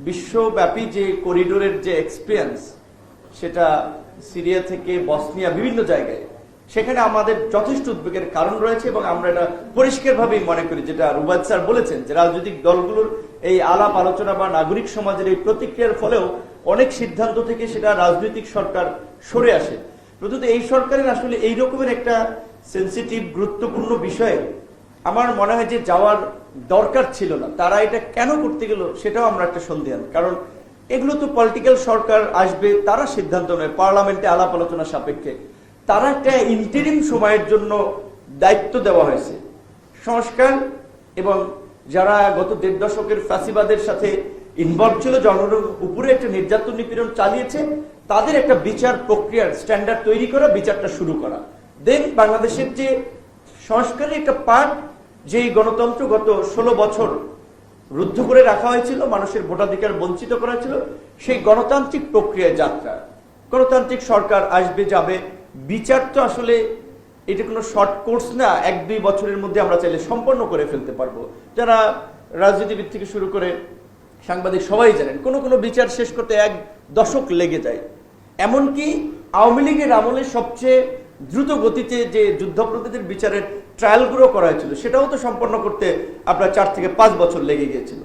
বিশ্বব্যাপী যে করিডোরের যে এক্সপিরিয়েন্স, সেটা সিরিয়া থেকে বসনিয়া বিভিন্ন জায়গায়, সেখানে আমাদের যথেষ্ট উদ্বেগের কারণ রয়েছে এবং আমরা এটা পরিষ্কারভাবেই মনে করি, যেটা রুবাদ স্যার বলেছেন, যে রাজনৈতিক দলগুলোর এই আলাপ আলোচনা বা নাগরিক সমাজের এই প্রতিক্রিয়ার ফলেও অনেক সিদ্ধান্ত থেকে সেটা রাজনৈতিক সরকার সরে আসে। প্রত্যেক এই সরকারের আসলে এই রকমের একটা সেন্সিটিভ গুরুত্বপূর্ণ বিষয়ে আমার মনে হয় যে যাওয়ার দরকার ছিল না। তারা এটা কেন করতে গেল সেটাও আমরা একটা সন্দেহান, কারণ এগুলো তো পলিটিক্যাল সরকার আসবে, তারা সিদ্ধান্ত নেয় পার্লামেন্টে আলাপ আলোচনা সাপেক্ষে। তারা একটা ইন্টারিম সময়ের জন্য দায়িত্ব দেওয়া হয়েছে। সংস্কার এবং যারা গত ১.৫ দশকের ফ্যাসিবাদের সাথে ইনভলভ ছিল, জনগণের উপরে একটা নির্যাতন নিপীড়ন চালিয়েছে, তাদের একটা বিচার প্রক্রিয়ার স্ট্যান্ডার্ড তৈরি করা, বিচারটা শুরু করা। দেন বাংলাদেশের যে সংস্কারের একটা পার্ট, যেই গণতন্ত্র গত ১৬ বছর রুদ্ধ করে রাখা হয়েছিল, মানুষের ভোটাধিকার বঞ্চিত করা হয়েছিল, সেই গণতান্ত্রিক প্রক্রিয়ায় যাত্রা। গণতান্ত্রিক সরকার আসবে যাবে, বিচার তো আসলে এটা কোনো শর্ট কোর্স না, ১-২ বছরের মধ্যে আমরা চাইলে সম্পন্ন করে ফেলতে পারবো। যারা রাজনীতিবিদ থেকে শুরু করে সাংবাদিক সবাই জানেন, কোনো কোনো বিচার শেষ করতে ১ দশক লেগে যায়। এমনকি আওয়ামী লীগের আমলে সবচেয়ে দ্রুত গতিতে যে যুদ্ধাপরাধীদের বিচারের ট্রায়ালগুলো করা হয়েছিল, সেটাও তো সম্পন্ন করতে আপনার ৪ থেকে ৫ বছর লেগে গিয়েছিল।